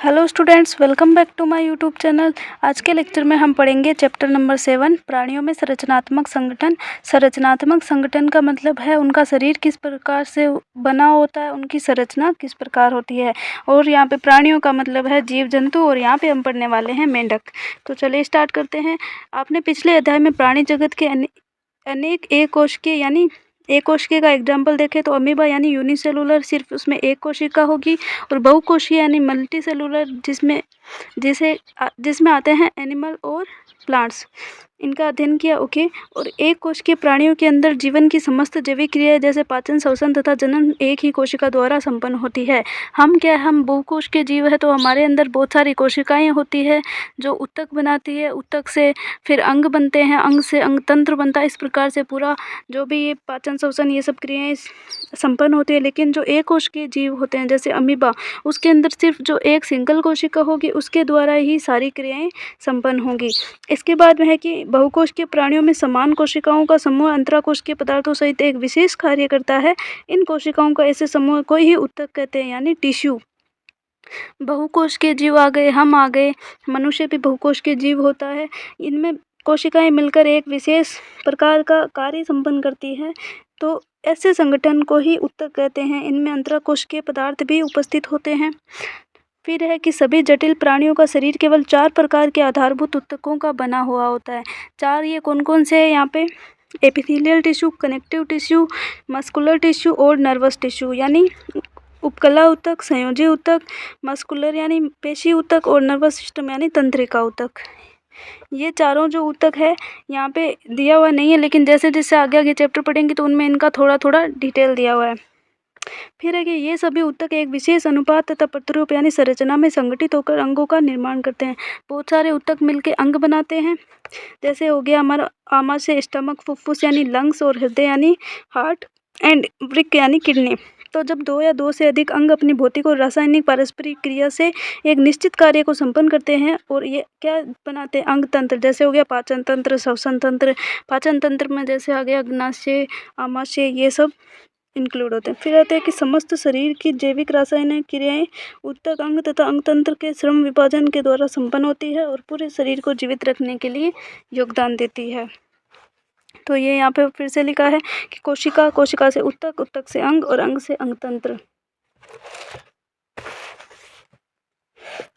Hello students, welcome back to my YouTube channel. आज के lecture में हम पढ़ेंगे चैप्टर नंबर 7 प्राणियों में संरचनात्मक संगठन। संरचनात्मक संगठन का मतलब है उनका शरीर किस प्रकार से बना होता है, उनकी संरचना किस प्रकार होती है। और यहाँ पे प्राणियों का मतलब है जीव जंतु, और यहाँ पे हम पढ़ने वाले हैं मेंढक। तो चलिए स्टार्ट करते हैं। आपने पिछले अध्याय में प्राणी जगत के अनेक एक कोशिकीय यानी एक कोशिकीय का एग्जाम्पल देखें तो अमीबा यानी यूनिसेलुलर, सिर्फ उसमें एक कोशिका होगी, और बहुकोशीय यानी मल्टी सेलुलर जिसमें आते हैं एनिमल और प्लांट्स, इनका अध्ययन किया। ओके। और एक कोश के प्राणियों के अंदर जीवन की समस्त जैविक क्रियाएं जैसे पाचन, श्वसन तथा जनन एक ही कोशिका द्वारा संपन्न होती है। हम बहुकोश के जीव है, तो हमारे अंदर बहुत सारी कोशिकाएं होती है जो ऊतक बनाती है। ऊतक से फिर अंग बनते हैं, अंग से अंग तंत्र बनता है। इस प्रकार से पूरा जो भी ये पाचन, श्वसन ये सब क्रियाएं संपन्न होती है। लेकिन जो एक कोश के जीव होते हैं जैसे अमीबा, उसके अंदर सिर्फ जो एक सिंगल कोशिका होगी उसके द्वारा ही सारी क्रियाएं संपन्न होंगी। इसके बाद में है कि बहुकोश के प्राणियों में समान कोशिकाओं का समूह अंतराकोशिकीय पदार्थों सहित एक विशेष कार्य करता है। इन कोशिकाओं का ऐसे समूह को ही ऊतक कहते हैं, यानी टिश्यू। बहुकोश के जीव आ गए, हम आ गए, मनुष्य भी बहुकोश के जीव होता है। इनमें कोशिकाएं मिलकर एक विशेष प्रकार का कार्य संपन्न करती है, तो ऐसे संगठन को ही ऊतक कहते हैं। इनमें अंतराकोशिकीय पदार्थ भी उपस्थित होते हैं। फिर है कि सभी जटिल प्राणियों का शरीर केवल 4 प्रकार के आधारभूत ऊतकों का बना हुआ होता है। 4 ये कौन कौन से हैं यहाँ पे? Epithelial tissue, connective tissue, muscular tissue और नर्वस टिश्यू, यानी उपकला ऊतक, संयोजी ऊतक, मस्कुलर यानी पेशी ऊतक, और नर्वस सिस्टम यानी तंत्रिका ऊतक। ये चारों जो ऊतक है यहाँ पे दिया हुआ नहीं है, लेकिन जैसे जैसे आगे आगे चैप्टर पढ़ेंगे तो उनमें इनका थोड़ा थोड़ा डिटेल दिया हुआ है। फिर है कि ये सभी ऊतक एक विशेष अनुपात तथा प्रतिरूप यानी संरचना में संगठित होकर अंगों का निर्माण करते हैं। बहुत सारे ऊतक मिलकर अंग बनाते हैं। जैसे हो गया हमारा आमाशय, स्टमक, फुफ्फुस यानी लंग्स, और हृदय यानी हार्ट, एंड वृक्क यानी किडनी। तो जब 2 या 2 से अधिक अंग अपनी भौतिक और रासायनिक पारस्परिक क्रिया से एक निश्चित कार्य को संपन्न करते हैं, और ये क्या बनाते हैं? अंग तंत्र। जैसे हो गया पाचन तंत्र, श्वसन तंत्र। पाचन तंत्र में जैसे आ गया अग्नाशय, आमाशय, ये सब इंक्लूड होते हैं। फिर आते हैं कि समस्त शरीर की जैविक रासायनिक क्रियाएं ऊतक, अंग तथा अंग तंत्र के श्रम विभाजन के द्वारा संपन्न होती है और पूरे शरीर को जीवित रखने के लिए योगदान देती है। तो ये यहाँ पे फिर से लिखा है कि कोशिका, कोशिका से ऊतक, ऊतक से अंग, और अंग से अंग तंत्र।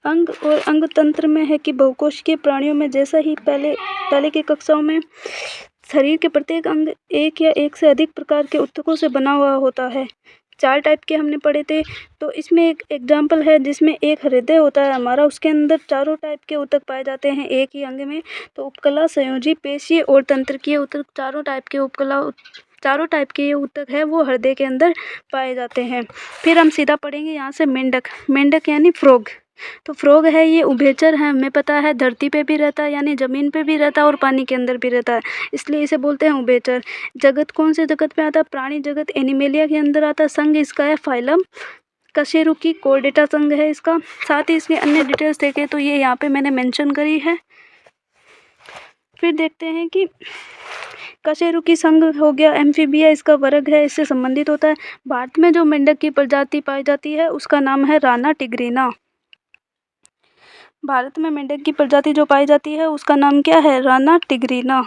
अंग और अंग तंत्र में है कि बहुकोशिकीय प्राणियों में जैसा ही पहले की कक्षाओं में शरीर के प्रत्येक अंग एक या एक से अधिक प्रकार के ऊतकों से बना हुआ होता है। 4 टाइप के हमने पढ़े थे। तो इसमें एक एग्जाम्पल है जिसमें एक हृदय होता है हमारा, उसके अंदर चारों टाइप के ऊतक पाए जाते हैं एक ही अंग में। तो उपकला, संयोजी, पेशीय और तंत्रिकीय ऊतक, चारों टाइप के ये ऊतक है वो हृदय के अंदर पाए जाते हैं। फिर हम सीधा पढ़ेंगे यहाँ से मेंढक। मेंढक यानी फ्रॉग। तो फ्रॉग है ये उभयचर है, हमें पता है धरती पे भी रहता है, यानी जमीन पे भी रहता है, और पानी के अंदर भी रहता है, इसलिए इसे बोलते हैं उभयचर। जगत कौन से जगत में आता है? प्राणी जगत एनिमेलिया के अंदर आता है। संघ इसका है फाइलम कशेरुकी, कोर्डेटा संघ है इसका। साथ ही इसके अन्य डिटेल्स देखें तो ये यहाँ पे मैंने मेंशन करी है। फिर देखते हैं कि कशेरुकी संघ हो गया एम्फीबिया, इसका वर्ग है, इससे संबंधित होता है। भारत में जो मेंढक की प्रजाति पाई जाती है उसका नाम है राना टिग्रीना। भारत में मेंढक की प्रजाति जो पाई जाती है उसका नाम क्या है? राना टिग्रीना।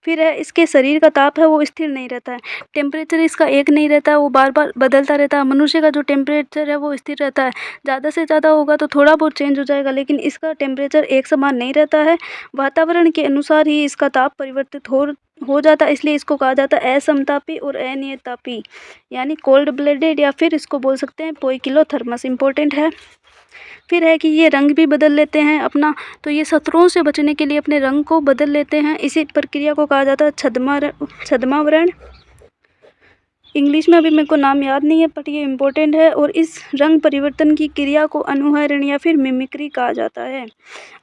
फिर है इसके शरीर का ताप है वो स्थिर नहीं रहता है। टेम्परेचर इसका एक नहीं रहता है, वो बार बार बदलता रहता है। मनुष्य का जो टेम्परेचर है वो स्थिर रहता है, ज़्यादा से ज़्यादा होगा तो थोड़ा बहुत चेंज हो जाएगा, लेकिन इसका टेम्परेचर एक समान नहीं रहता है। वातावरण के अनुसार ही इसका ताप परिवर्तित हो जाता है, इसलिए इसको कहा जाता है असमतापी और अनियतापी, यानी कोल्ड ब्लडेड, या फिर इसको बोल सकते हैं पोइकिलोथर्मस। इंपॉर्टेंट है। फिर है कि ये रंग भी बदल लेते हैं अपना, तो ये शत्रुओं से बचने के लिए अपने रंग को बदल लेते हैं। इसी प्रक्रिया को कहा जाता है छद्मावरण। इंग्लिश में अभी मेरे को नाम याद नहीं है, बट ये इम्पोर्टेंट है। और इस रंग परिवर्तन की क्रिया को अनुहरण या फिर मिमिक्री कहा जाता है।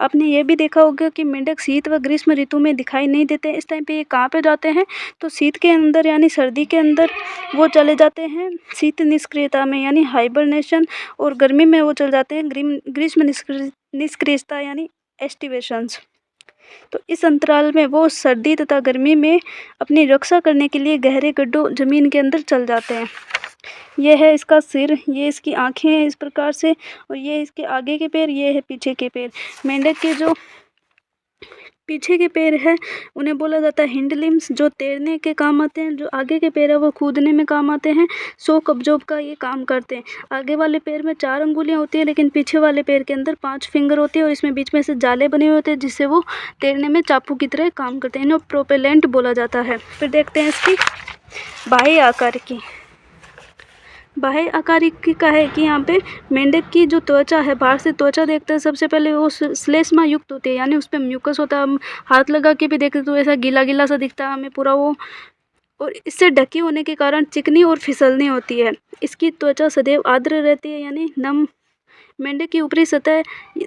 आपने ये भी देखा होगा कि मेंढक शीत व ग्रीष्म ऋतु में दिखाई नहीं देते। इस टाइम पे ये कहाँ पे जाते हैं? तो शीत के अंदर यानी सर्दी के अंदर वो चले जाते हैं शीत निष्क्रियता में, यानी हाइबरनेशन, और गर्मी में वो चले जाते हैं ग्रीष्म निष्क्रियता यानी एस्टिवेशंस। तो इस अंतराल में वो सर्दी तथा गर्मी में अपनी रक्षा करने के लिए गहरे गड्ढों जमीन के अंदर चल जाते हैं। ये है इसका सिर, ये इसकी आँखें हैं इस प्रकार से, और ये इसके आगे के पैर, ये है पीछे के पैर। मेंढक के जो पीछे के पैर है उन्हें बोला जाता है हिंड लिम्स, जो तैरने के काम आते हैं। जो आगे के पैर है वो कूदने में काम आते हैं, सो कब्जों का ये काम करते हैं। आगे वाले पैर में 4 अंगुलियां होती हैं, लेकिन पीछे वाले पैर के अंदर 5 फिंगर होती है, और इसमें बीच में से जाले बने हुए होते हैं जिससे वो तैरने में चापू की तरह काम करते हैं। इन्हें प्रोपेलेंट बोला जाता है। फिर देखते हैं इसकी बाह्य आकार की। बाह्य आकार की का है कि यहाँ पे मेंढक की जो त्वचा है, बाहर से त्वचा देखते हैं सबसे पहले वो श्लेष्मा युक्त होती है, यानी उस पर म्यूकस होता है। हम हाथ लगा के भी देखते तो ऐसा गीला गीला सा दिखता है हमें पूरा वो, और इससे ढकी होने के कारण चिकनी और फिसलनी होती है। इसकी त्वचा सदैव आर्द्र रहती है, यानी नम। मेंढक की ऊपरी सतह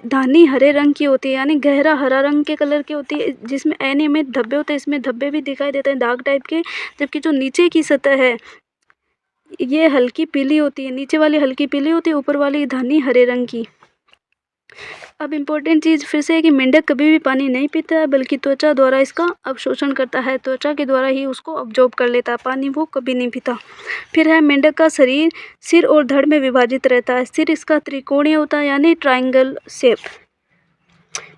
धानी हरे रंग की होती है, यानी गहरा हरा रंग के कलर की होती है, जिसमें अनियमित धब्बे होते हैं। इसमें धब्बे भी दिखाई देते हैं दाग टाइप के। जबकि जो नीचे की सतह है ये हल्की पीली होती है, नीचे वाली हल्की पीली होती है, ऊपर वाली धानी हरे रंग की। अब इम्पोर्टेंट चीज़ फिर से है कि मेंढक कभी भी पानी नहीं पीता है, बल्कि त्वचा द्वारा इसका अवशोषण करता है। त्वचा के द्वारा ही उसको अब्जॉर्ब कर लेता है, पानी वो कभी नहीं पीता। फिर है मेंढक का शरीर सिर और धड़ में विभाजित रहता है। सिर इसका त्रिकोणीय होता है, यानी ट्राइंगल शेप।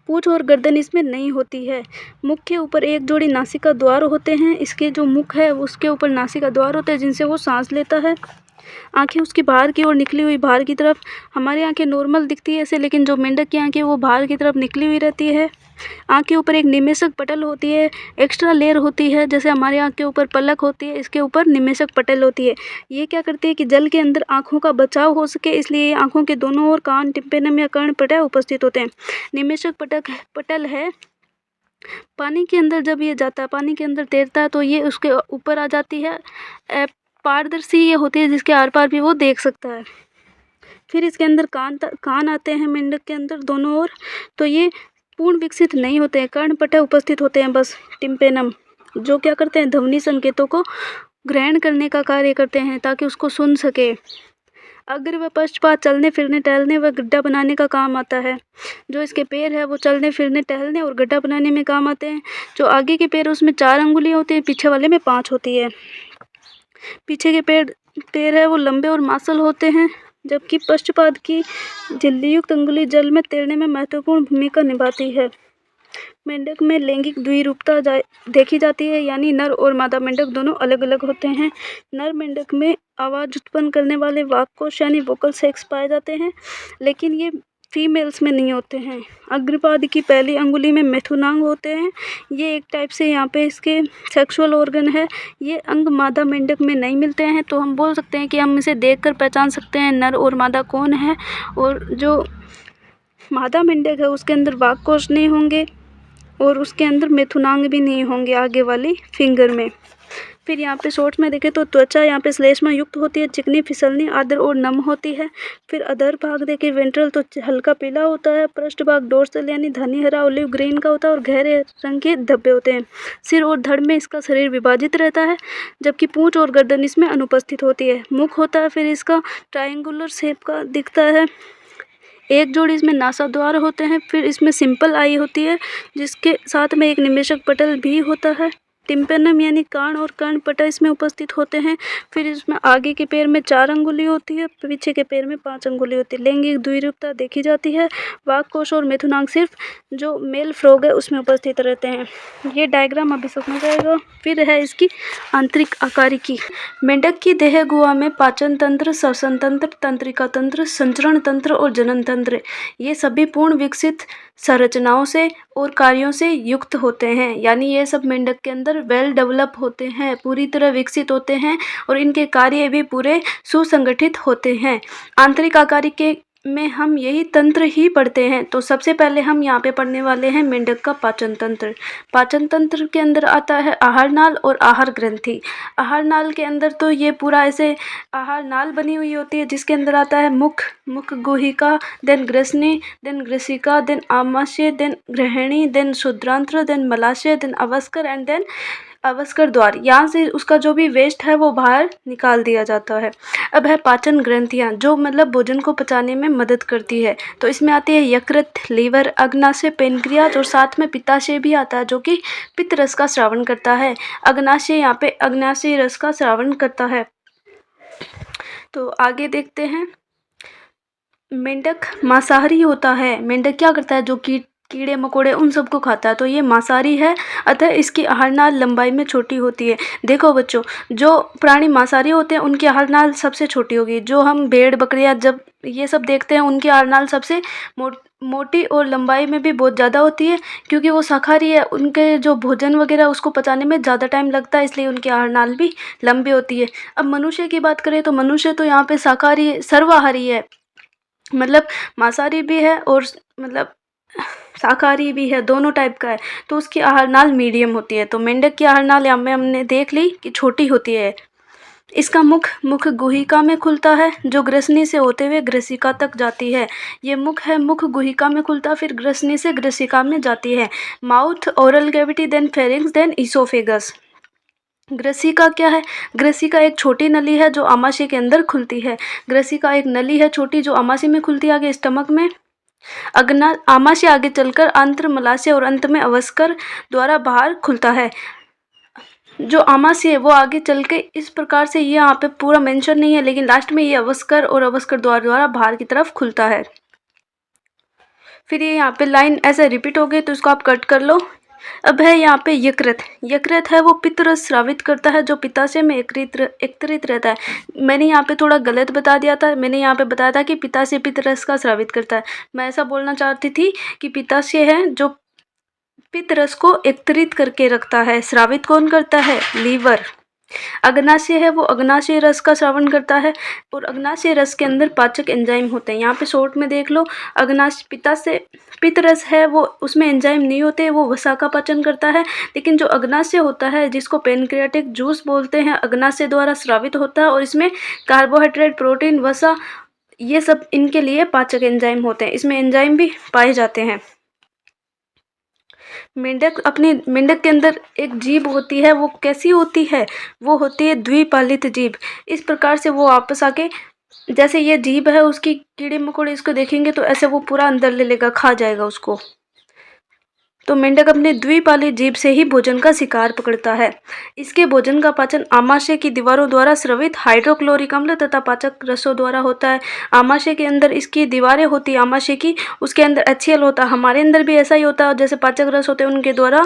पूंछ और गर्दन इसमें नहीं होती है। मुख के ऊपर एक जोड़ी नासिका द्वार होते हैं। इसके जो मुख है उसके ऊपर नासिका द्वार होते हैं जिनसे वो सांस लेता है। आंखें उसकी बाहर की ओर निकली हुई, बाहर की तरफ। हमारी आंखें नॉर्मल दिखती है ऐसे, लेकिन जो मेंढक की आंखें वो बाहर की तरफ निकली हुई रहती है। आँख के ऊपर एक निमेषक पटल होती है, एक्स्ट्रा लेयर होती है। जैसे हमारे आँख के ऊपर पलक होती है, इसके ऊपर निमेषक पटल होती है। ये क्या करती है कि जल के अंदर आँखों का बचाव हो सके, इसलिए आँखों के दोनों ओर कान, टिम्पेनम या कर्णपटल उपस्थित होते हैं। निमेषक पटल है। पानी के अंदर जब ये जाता है, पानी के अंदर तैरता है, तो ये उसके ऊपर आ जाती है। पारदर्शी ये होती है जिसके आर पार भी वो देख सकता है। फिर इसके अंदर कान आते हैं मेंढक के अंदर दोनों ओर, तो ये पूर्ण विकसित नहीं होते हैं। कर्णपटल उपस्थित होते हैं बस, टिम्पेनम, जो क्या करते हैं ध्वनि संकेतों को ग्रहण करने का कार्य करते हैं ताकि उसको सुन सके। अग्र व पश्चपात चलने फिरने, टहलने व गड्ढा बनाने का काम आता है। जो इसके पैर है वो चलने फिरने, टहलने और गड्ढा बनाने में काम आते हैं। जो आगे के पैर उसमें 4 अंगुलियां होती हैं, पीछे वाले में 5 होती है। पीछे के पैर है वो लंबे और मांसल होते हैं, जबकि पश्चपाद की झिल्लीयुक्त अंगुली जल में तैरने में महत्वपूर्ण भूमिका निभाती है। मेंढक में लैंगिक द्विरूपता देखी जाती है, यानी नर और मादा मेंढक दोनों अलग अलग होते हैं। नर मेंढक में आवाज़ उत्पन्न करने वाले वाक कोश यानी वोकल सेक्स पाए जाते हैं, लेकिन ये फीमेल्स में नहीं होते हैं। अग्रपाद की पहली अंगुली में मैथुनांग होते हैं। ये एक टाइप से यहाँ पे इसके सेक्सुअल ऑर्गन है। ये अंग मादा मेंढक में नहीं मिलते हैं, तो हम बोल सकते हैं कि हम इसे देखकर पहचान सकते हैं नर और मादा कौन है। और जो मादा मेंढक है उसके अंदर वाक कोश नहीं होंगे और उसके अंदर मैथुनांग भी नहीं होंगे आगे वाली फिंगर में। फिर यहाँ पे शॉर्ट्स में देखें तो त्वचा यहाँ पे श्लेष्मा युक्त होती है, चिकनी, फिसलनी, आर्द्र और नम होती है। फिर अधर भाग देखें वेंट्रल तो हल्का पीला होता है। पृष्ठ भाग डोर्सल यानी धनी हरा ओलिव ग्रीन का होता है और गहरे रंग के धब्बे होते हैं। सिर और धड़ में इसका शरीर विभाजित रहता है, जबकि पूंछ और गर्दन इसमें अनुपस्थित होती है। मुख होता है फिर इसका ट्रायंगुलर शेप का दिखता है। एक जोड़ी इसमें नासाद्वार होते हैं। फिर इसमें सिंपल आई होती है जिसके साथ में एक निमेषक पटल भी होता है। टिम्पेनम यानी कान और कर्णपटल इसमें उपस्थित होते हैं। फिर इसमें आगे के पैर में 4 अंगुली होती है, पीछे के पैर में 5 अंगुली होती है। लैंगिक द्विरूपता देखी जाती है। वाक कोश और मैथुनांग सिर्फ जो मेल फ्रॉग है उसमें उपस्थित रहते हैं। ये डायग्राम अभी समझ आएगा। फिर है इसकी आंतरिक आकारिकी। मेंढक की देह गुहा में पाचन तंत्र, श्वसन तंत्र, तंत्रिका तंत्र, संचरण तंत्र और जनन तंत्र, ये सभी पूर्ण विकसित संरचनाओं से और कार्यों से युक्त होते हैं। यानी ये सब मेंढक के अंदर वेल डेवलप होते हैं, पूरी तरह विकसित होते हैं और इनके कार्य भी पूरे सुसंगठित होते हैं। आंतरिक आकारिकी में हम यही तंत्र ही पढ़ते हैं। तो सबसे पहले हम यहाँ पे पढ़ने वाले हैं मेंढक का पाचन तंत्र। पाचन तंत्र के अंदर आता है आहार नाल और आहार ग्रंथि। आहार नाल के अंदर तो ये पूरा ऐसे आहार नाल बनी हुई होती है जिसके अंदर आता है मुख गुहिका, देन ग्रसनी, देन ग्रसिका, देन आमाशय, देन ग्रहणी, देन शुद्रांत्र, देन मलाशय, देन अवस्कर एंड देन अवस्कर द्वार। यहाँ से उसका जो भी वेस्ट है वो बाहर निकाल दिया जाता है। अब है पाचन ग्रंथियाँ, जो मतलब भोजन को पचाने में मदद करती है। तो इसमें आती है यकृत, लीवर, अग्नाशय, पेनक्रियाज और साथ में पित्ताशय भी आता है जो कि पित्त रस का स्रावन करता है। अग्नाशय यहाँ पे अग्नाशय रस का स्रावन करता है। तो आगे देखते हैं। मेंढक मांसाहारी होता है। मेंढक क्या करता है, जो कीड़े मकोड़े उन सबको खाता है, तो ये मांसाहारी है, अतः इसकी आहार नाल लंबाई में छोटी होती है। देखो बच्चों, जो प्राणी मांसाहारी होते हैं उनकी आहार नाल सबसे छोटी होगी। जो हम भेड़ बकरियां जब ये सब देखते हैं उनकी आहार नाल सबसे मोटी और लंबाई में भी बहुत ज़्यादा होती है, क्योंकि वो शाकाहारी है। उनके जो भोजन वगैरह उसको पचाने में ज़्यादा टाइम लगता है, इसलिए उनकी आहार नाल भी लंबी होती है। अब मनुष्य की बात करें तो मनुष्य तो यहाँ पे शाकाहारी सर्वाहारी है, मतलब मांसाहारी भी है और मतलब शाकाहारी भी है, दोनों टाइप का है। तो उसकी आहार नाल मीडियम होती है। तो मेंढक की आहार नाल यहाँ में हमने देख ली कि छोटी होती है। इसका मुख गुहिका में खुलता है, जो ग्रसनी से होते हुए ग्रसिका तक जाती है। ये मुख है, मुख गुहिका में खुलता, फिर ग्रसनी से ग्रसिका में जाती है। Mouth, oral cavity, then pharynx, then oesophagus. ग्रसिका क्या है? ग्रसिका एक छोटी नली है जो आमाशय के अंदर खुलती है। ग्रसिका एक नली है छोटी जो आमाशय में खुलती है, आगे स्टमक में। आमाशय आगे चलकर आंत्र मलाशय और अंत में अवस्कर द्वारा बाहर खुलता है। जो आमाशय है वो आगे चल के इस प्रकार से, ये यहाँ पे पूरा मेंशन नहीं है, लेकिन लास्ट में ये अवस्कर और अवस्कर द्वारा बाहर की तरफ खुलता है। फिर ये यहाँ पे लाइन ऐसे रिपीट हो गई तो इसको आप कट कर लो। अब है यहाँ पे यकृत। यकृत है वो पित्त रस स्रावित करता है, जो पित्ताशय में एकत्रित रहता है। मैंने यहाँ पे थोड़ा गलत बता दिया था। मैंने यहाँ पे बताया था कि पित्ताशय पित्त रस का स्रावित करता है। मैं ऐसा बोलना चाहती थी कि पित्ताशय है जो पित्त रस को एकत्रित करके रखता है। स्रावित कौन करता है? लीवर। अग्नाशय है वो अग्नाशय रस का श्रवण करता है, और अग्नाशय रस के अंदर पाचक एंजाइम होते हैं। यहाँ पे शॉर्ट में देख लो, पित्ताशय पित्त रस है वो, उसमें एंजाइम नहीं होते, वो वसा का पाचन करता है। लेकिन जो अग्नाशय होता है, जिसको पेनक्रियाटिक जूस बोलते हैं, अग्नाशय द्वारा स्रावित होता है, और इसमें कार्बोहाइड्रेट, प्रोटीन, वसा, ये सब इनके लिए पाचक एंजाइम होते हैं। इसमें एंजाइम भी पाए जाते हैं। मेंढक के अंदर एक जीभ होती है, वो कैसी होती है? वो होती है द्विपालित जीभ। इस प्रकार से वो वापस आके, जैसे ये जीभ है उसकी, कीड़े मकोड़े इसको देखेंगे तो ऐसे वो पूरा अंदर ले लेगा, खा जाएगा उसको। तो मेंढक अपने द्विपाली जीभ से ही भोजन का शिकार पकड़ता है। इसके भोजन का पाचन आमाशय की दीवारों द्वारा स्रवित हाइड्रोक्लोरिक अम्ल तथा पाचक रसों द्वारा होता है। आमाशय के अंदर इसकी दीवारें होती है आमाशय की, उसके अंदर HCl होता है। हमारे अंदर भी ऐसा ही होता है, जैसे पाचक रस होते हैं उनके द्वारा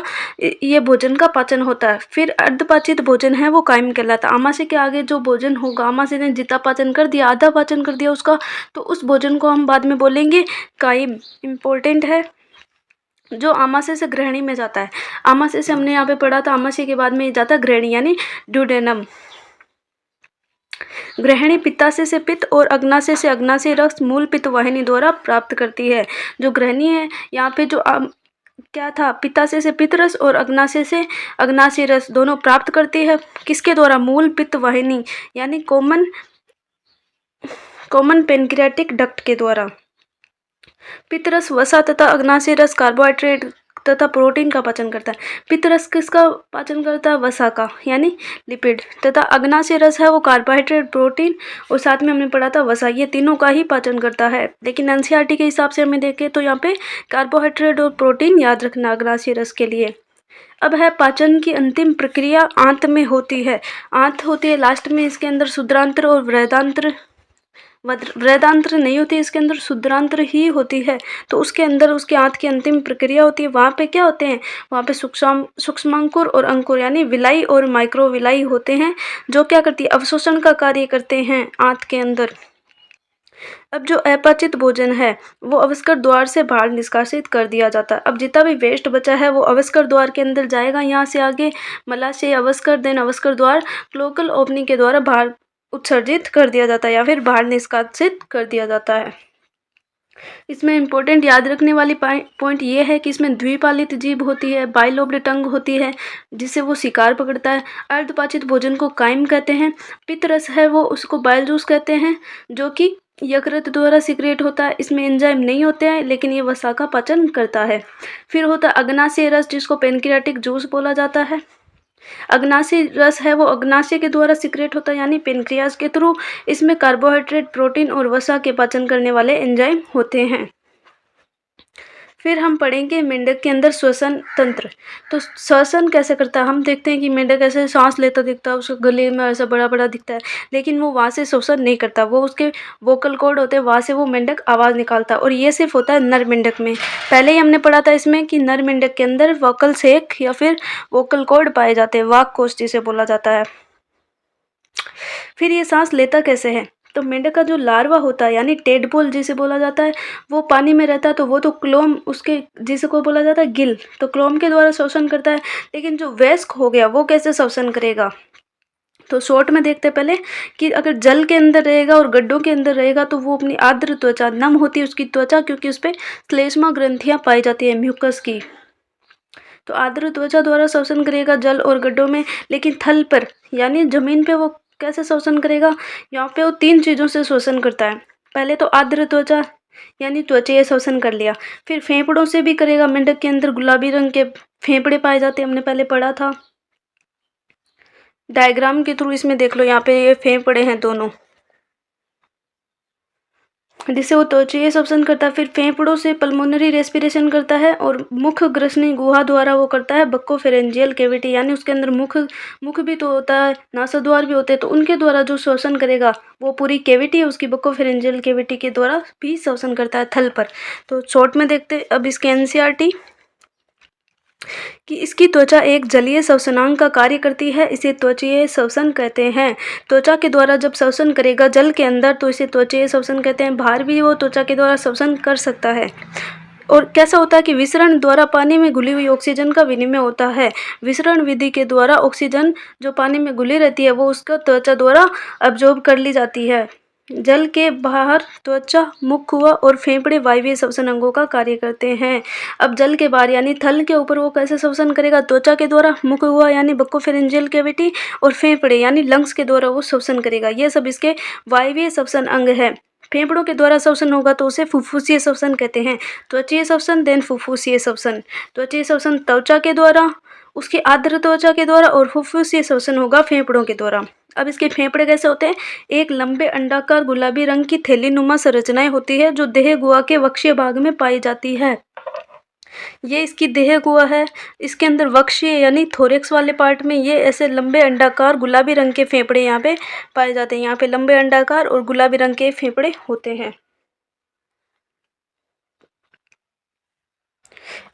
ये भोजन का पाचन होता है। फिर अर्धपाचित भोजन है वो कायम कहलाता है। आमाशय के आगे जो भोजन होगा, आमाशय ने जितना पाचन कर दिया, आधा पाचन कर दिया उसका, तो उस भोजन को हम बाद में बोलेंगे कायम। इम्पोर्टेंट है। जो आमाशय से ग्रहणी में जाता है, आमाशय से हमने यहाँ पे पढ़ा था, आमाशय के बाद में जाता है ग्रहणी यानी ड्यूडेनम। ग्रहणी पित्ताशय से पित्त और अग्नाशय से अग्नाशय रस मूल पित्त वाहिनी द्वारा प्राप्त करती है। जो ग्रहणी है यहाँ पे जो क्या था, पित्ताशय से पित्त रस और अग्नाशय से अग्नाशय रस दोनों प्राप्त करती है। किसके द्वारा? मूल पित्त वाहिनी यानी कॉमन पेनक्रियाटिक डक्ट के द्वारा। पित्त रस वसा तथा अग्नाशय रस कार्बोहाइड्रेट तथा प्रोटीन का पाचन करता है। पित्त रस किसका पाचन करता है? वसा का यानी लिपिड, तथा अग्नाशय रस है वो कार्बोहाइड्रेट, प्रोटीन और साथ में हमने पढ़ा था वसा, ये तीनों का ही पाचन करता है। लेकिन NCERT के हिसाब से हमें देखें तो यहाँ पे कार्बोहाइड्रेट और प्रोटीन याद रखना अग्नाशय रस के लिए। अब है पाचन की अंतिम प्रक्रिया आंत में होती है। आंत होती है लास्ट में, इसके अंदर शुद्रांत्र और वृहदांत्र नहीं होती, इसके अंदर शुद्रांत्र ही होती है। तो उसके अंदर उसके आंत की अंतिम प्रक्रिया होती है। वहाँ पे क्या होते हैं? वहाँ पे सूक्ष्मांकुर और अंकुर यानी विलाई और माइक्रोविलाई होते हैं, जो क्या करती है? अवशोषण का कार्य करते हैं आंत के अंदर। अब जो अपाचित भोजन है वो अवस्कर द्वार से बाहर निष्कासित कर दिया जाता है। अब जितना भी वेस्ट बचा है वो अवस्कर द्वार के अंदर जाएगा। यहाँ से आगे मलाशय, अवस्कर, देन अवस्कर द्वार क्लोकल ओपनिंग के द्वारा बाहर उत्सर्जित कर दिया जाता है या फिर बाहर निष्कासित कर दिया जाता है। इसमें इंपॉर्टेंट याद रखने वाली पॉइंट ये है कि इसमें द्विपालित जीभ होती है, बाइलोब्ड टंग होती है जिससे वो शिकार पकड़ता है। अर्धपाचित भोजन को काइम कहते हैं। पित्त रस है वो, उसको बाइल जूस कहते हैं, जो कि यकृत द्वारा सिक्रेट होता है। इसमें एंजाइम नहीं होते हैं, लेकिन ये वसा का पाचन करता है। फिर होता है अग्नाशय रस, जिसको पेनक्रियाटिक जूस बोला जाता है। अग्नाशय रस है वो अग्नाशय के द्वारा सिक्रेट होता है यानी पेनक्रियाज के थ्रू। इसमें कार्बोहाइड्रेट, प्रोटीन और वसा के पाचन करने वाले एंजाइम होते हैं। फिर हम पढ़ेंगे मेंढक के अंदर श्वसन तंत्र। तो श्वसन कैसे करता है, हम देखते हैं कि मेंढक ऐसे सांस लेता दिखता है, उसके गले में ऐसा बड़ा बड़ा दिखता है, लेकिन वो वहाँ से श्वसन नहीं करता, वो उसके वोकल कॉर्ड होते हैं, वहाँ से वो मेंढक आवाज़ निकालता है, और ये सिर्फ होता है नर मेंढक में। पहले ही हमने पढ़ा था इसमें कि नर मेंढक के अंदर वोकल सेक या फिर वोकल कॉर्ड पाए जाते हैं, वाक कोष जिसे बोला जाता है। फिर ये सांस लेता कैसे है, तो मेंढक का जो लार्वा होता है यानी टेडपोल जिसे बोला जाता है, वो पानी में रहता है, तो वो तो क्लोम उसके जिसे को बोला जाता है गिल, तो क्लोम के द्वारा श्वसन करता है। लेकिन जो वयस्क हो गया वो कैसे श्वसन करेगा, तो शॉर्ट में देखते हैं पहले कि अगर जल के अंदर रहेगा और गड्ढों के अंदर रहेगा तो वो अपनी आर्द्र त्वचा, नम होती है उसकी त्वचा, क्योंकि उस पर श्लेष्मा ग्रंथियाँ पाई जाती है म्यूकस की, तो आर्द्र त्वचा द्वारा श्वसन करेगा जल और गड्ढों में। लेकिन थल पर यानी जमीन पे वो कैसे श्वसन करेगा, यहाँ पे वो 3 चीज़ों से श्वसन करता है। पहले तो आर्द्र त्वचा यानी त्वचीय श्वसन कर लिया, फिर फेफड़ों से भी करेगा, मेंढक के अंदर गुलाबी रंग के फेफड़े पाए जाते हैं, हमने पहले पढ़ा था डायग्राम के थ्रू, इसमें देख लो यहाँ पे ये फेफड़े हैं दोनों, जिससे वो त्वचीय श्वसन करता है। फिर फेफड़ों से पल्मोनरी रेस्पिरेशन करता है, और मुख ग्रसनी गुहा द्वारा वो करता है बक्कोफेरेंजियल कैविटी, यानी उसके अंदर मुख भी तो होता है, नासाद्वार भी होते हैं, तो उनके द्वारा जो श्वसन करेगा वो पूरी कैविटी है उसकी बक्कोफेरेंजियल कैविटी के द्वारा भी श्वसन करता है थल पर। तो शॉर्ट में देखते अब इसके एनसीईआरटी कि इसकी त्वचा एक जलीय श्वसनांग का कार्य करती है, इसे त्वचीय श्वसन कहते हैं। त्वचा के द्वारा जब श्वसन करेगा जल के अंदर तो इसे त्वचीय श्वसन कहते हैं। बाहर भी वो त्वचा के द्वारा श्वसन कर सकता है। और कैसा होता है कि विसरण द्वारा पानी में घुली हुई ऑक्सीजन का विनिमय होता है। विसरण विधि के द्वारा ऑक्सीजन जो पानी में घुली रहती है वो उसका त्वचा द्वारा अब्जॉर्ब कर ली जाती है। जल के बाहर त्वचा, मुख कुआ और फेफड़े वायवीय श्वसन अंगों का कार्य करते हैं। अब जल के बाहर यानी थल के ऊपर वो कैसे श्वसन करेगा, त्वचा के द्वारा, मुख कुआ यानी बक्कोफेरेंजियल कैविटी, और फेफड़े यानी लंग्स के द्वारा वो श्वसन करेगा। ये सब इसके वायवीय श्वसन अंग है। फेफड़ों के द्वारा श्वसन होगा तो उसे फुफ्फुसीय श्वसन कहते हैं। त्वचीय श्वसन देन फुफ्फुसीय श्वसन। त्वचीय श्वसन त्वचा के द्वारा, उसकी आर्द्र त्वचा के द्वारा, और फुफ्फुसीय श्वसन होगा फेफड़ों के द्वारा। अब इसके फेफड़े कैसे होते हैं, एक लंबे अंडाकार गुलाबी रंग की थैलीनुमा संरचनाएं होती है जो देह गुहा के वक्षीय भाग में पाई जाती है। ये इसकी देह गुहा है। इसके अंदर वक्षीय यानी थोरेक्स वाले पार्ट में ये ऐसे लंबे अंडाकार गुलाबी रंग के फेफड़े यहाँ पे पाए जाते हैं। यहाँ पे लंबे अंडाकार और गुलाबी रंग के फेफड़े होते हैं।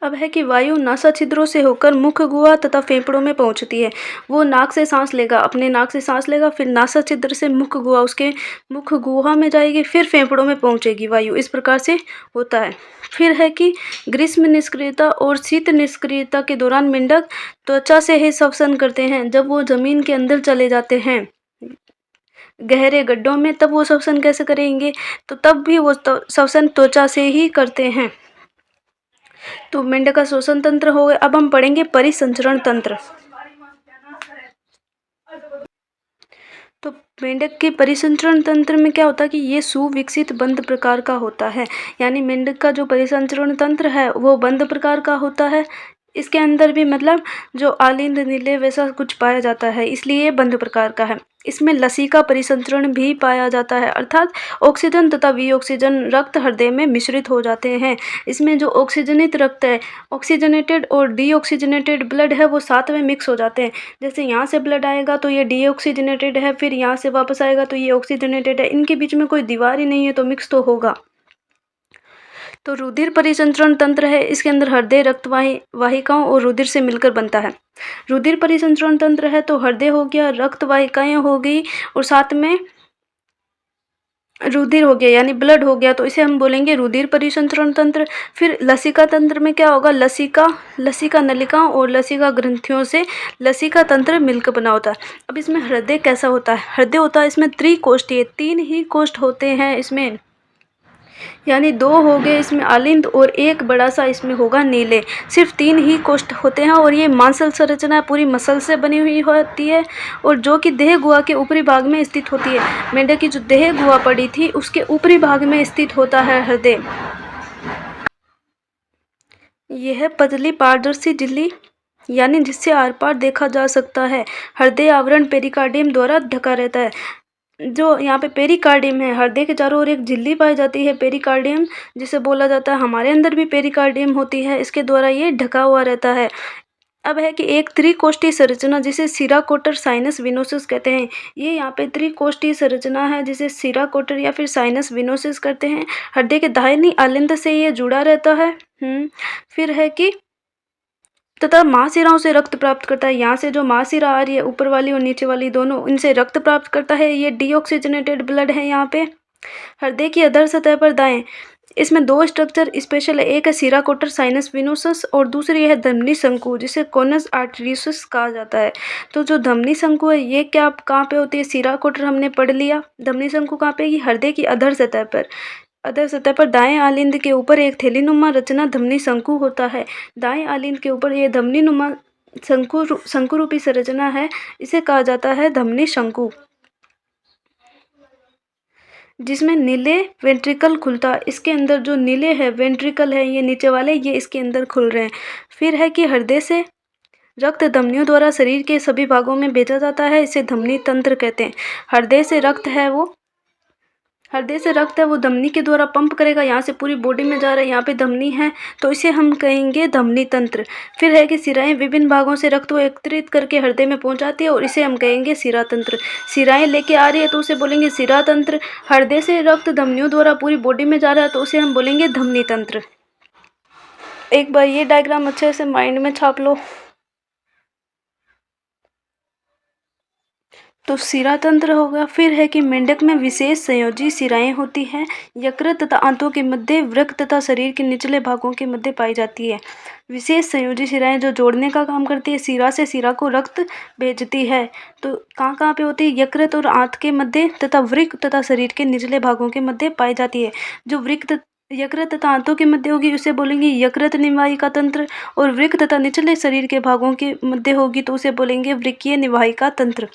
अब है कि वायु नासा छिद्रों से होकर मुख गुहा तथा फेफड़ों में पहुंचती है। वो नाक से सांस लेगा, अपने नाक से सांस लेगा, फिर नासा छिद्र से मुख गुहा, उसके मुख गुहा में जाएगी, फिर फेफड़ों में पहुंचेगी वायु। इस प्रकार से होता है। फिर है कि ग्रीष्म निष्क्रियता और शीत निष्क्रियता के दौरान मेंढक त्वचा से ही श्वसन करते हैं। जब वो जमीन के अंदर चले जाते हैं गहरे गड्ढों में, तब वो श्वसन कैसे करेंगे, तो तब भी वो श्वसन त्वचा से ही करते हैं। तो मेंढक का श्वसन तंत्र हो गया। अब हम पढ़ेंगे परिसंचरण तंत्र। तो मेंढक के परिसंचरण तंत्र में क्या होता है कि ये सुविकसित बंद प्रकार का होता है, यानी मेंढक का जो परिसंचरण तंत्र है वो बंद प्रकार का होता है। इसके अंदर भी मतलब जो आलिंद नीले वैसा कुछ पाया जाता है, इसलिए ये बंद प्रकार का है। इसमें लसिका परिसंचरण भी पाया जाता है, अर्थात ऑक्सीजन तथा विऑक्सीजन रक्त हृदय में मिश्रित हो जाते हैं। इसमें जो ऑक्सीजनित रक्त है, ऑक्सीजनेटेड और डीऑक्सीजनेटेड ब्लड है, वो साथ में मिक्स हो जाते हैं। जैसे यहाँ से ब्लड आएगा तो ये डीऑक्सीजनेटेड है, फिर यहाँ से वापस आएगा तो ये ऑक्सीजनेटेड है। इनके बीच में कोई दीवार ही नहीं है, तो मिक्स तो होगा। तो रुधिर परिसंचरण तंत्र है, इसके अंदर हृदय रक्त वाहिकाओं और रुधिर से मिलकर बनता है। रुधिर परिसंचरण तंत्र है तो हृदय हो गया, रक्त वाहिकाएं हो गई, और साथ में रुधिर हो गया यानी ब्लड हो गया, तो इसे हम बोलेंगे रुधिर परिसंचरण तंत्र। फिर लसिका तंत्र में क्या होगा, लसिका नलिकाओं और लसिका ग्रंथियों से लसिका तंत्र मिलकर बना होता है। अब इसमें हृदय कैसा होता है, हृदय होता है इसमें त्रिकोष्ठीय, 3 ही कोष्ठ होते हैं इसमें, यानी 2 हो गए इसमें आलिंद और एक बड़ा सा इसमें होगा नीले। सिर्फ 3 ही कोष्ठ होते हैं, और ये मांसल संरचना पूरी मसल से बनी हुई होती है, और जो कि देह गुहा के ऊपरी भाग में स्थित होती है। मेंढक की जो देह गुहा पड़ी थी उसके ऊपरी भाग में स्थित होता है हृदय। यह पतली पारदर्शी झिल्ली यानी जिससे आर पार देखा जा सकता है। हृदय आवरण पेरिकार्डियम द्वारा ढका रहता है। जो यहाँ पे पेरिकार्डियम है, हृदय के चारों ओर एक झिल्ली पाई जाती है पेरिकार्डियम, जिसे बोला जाता है, हमारे अंदर भी पेरिकार्डियम होती है, इसके द्वारा ये ढका हुआ रहता है। अब है कि एक त्रिकोष्ठीय संरचना जिसे सिरा कोटर साइनस विनोसस कहते हैं। ये यहाँ पे त्रिकोष्ठीय संरचना है जिसे सिरा कोटर या फिर साइनस विनोसस कहते हैं। हृदय के दाहिनी आलिंद से ये जुड़ा रहता है। फिर है कि तथा महाशिराओं से रक्त प्राप्त करता है। यहाँ से जो महाशिरा आ रही है, ऊपर वाली और नीचे वाली दोनों, इनसे रक्त प्राप्त करता है। ये डीऑक्सीजनेटेड ब्लड है। यहाँ पे हृदय की अधर सतह पर दाएं, इसमें दो स्ट्रक्चर स्पेशल है। एक है सिरा कोटर साइनस विनोसस और दूसरी है धमनी शंकु, जिसे कोनस आर्टरीसस कहा जाता है। तो जो धमनी शंकु है, ये क्या कहाँ पे होती है? सिरा कोटर हमने पढ़ लिया। धमनी शंकु कहाँ पे? ये हृदय की अधर सतह पर, अधर सतह पर दाएं आलिंद के ऊपर एक थैलीनुमा रचना धमनी शंकु होता है। दाएं आलिंद के ऊपर ये धमनीनुमा शंकु रूपी संरचना है, इसे कहा जाता है धमनी शंकु, जिसमें नीले वेंट्रिकल खुलता है। इसके अंदर जो नीले है वेंट्रिकल है, ये नीचे वाले, ये इसके अंदर खुल रहे हैं। फिर है कि हृदय से रक्त धमनियों द्वारा शरीर के सभी भागों में भेजा जाता है, इसे धमनी तंत्र कहते हैं। हृदय से रक्त है वो धमनी के द्वारा पंप करेगा, यहाँ से पूरी बॉडी में जा रहा है, यहाँ पे धमनी है, तो इसे हम कहेंगे धमनी तंत्र। फिर है कि सिराएं विभिन्न भागों से रक्त को एकत्रित करके हृदय में पहुंचाती है और इसे हम कहेंगे सिरा तंत्र। सिराएं लेके आ रही है तो उसे बोलेंगे सिरा तंत्र। हृदय से रक्त धमनियों द्वारा पूरी बॉडी में जा रहा है तो उसे हम बोलेंगे धमनी तंत्र। एक बार ये डायग्राम अच्छे से माइंड में छाप लो। तो सिरा तंत्र होगा। फिर है कि मेंढक में विशेष संयोजी सिराएं होती हैं, यकृत तथा आंतों के मध्य, वृक्क तथा शरीर के निचले भागों के मध्य पाई जाती है। विशेष संयोजी सिराएं जो जोड़ने का काम करती है, सिरा से सिरा को रक्त भेजती है। तो कहाँ कहाँ पे होती है? यकृत और आंत के मध्य तथा वृक्क तथा शरीर के निचले भागों के मध्य पाई जाती है। जो यकृत तथा आंतों के मध्य होगी उसे बोलेंगे यकृत निवाहिका तंत्र, और वृक्क तथा निचले शरीर के भागों के मध्य होगी तो उसे बोलेंगे वृक्कीय निवाहिका तंत्र।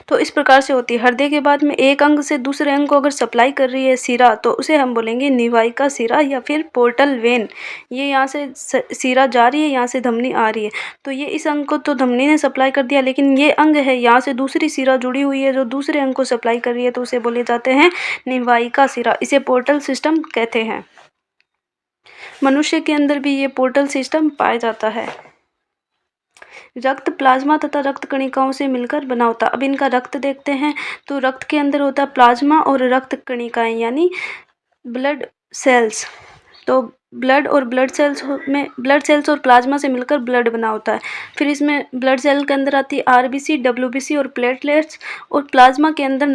तो इस प्रकार से होती है। हृदय के बाद में एक अंग से दूसरे अंग को अगर सप्लाई कर रही है सिरा, तो उसे हम बोलेंगे निवाहिका सिरा या फिर पोर्टल वेन। ये यहाँ से सिरा जा रही है, यहाँ से धमनी आ रही है, तो ये इस अंग को तो धमनी ने सप्लाई कर दिया, लेकिन ये अंग है, यहाँ से दूसरी सिरा जुड़ी हुई है जो दूसरे अंग को सप्लाई कर रही है, तो उसे बोले जाते हैं निवाहिका सिरा। इसे पोर्टल सिस्टम कहते हैं। मनुष्य के अंदर भी ये पोर्टल सिस्टम पाया जाता है। रक्त प्लाज्मा तथा रक्त कणिकाओं से मिलकर बना होता। अब इनका रक्त देखते हैं। तो रक्त के अंदर होता है प्लाज्मा और रक्त कणिकाएं, यानी ब्लड सेल्स। तो ब्लड सेल्स और प्लाज्मा से मिलकर ब्लड बना होता है। फिर इसमें ब्लड सेल के अंदर आती है आरबीसी, डब्ल्यूबीसी और प्लेटलेट्स, और प्लाज्मा के अंदर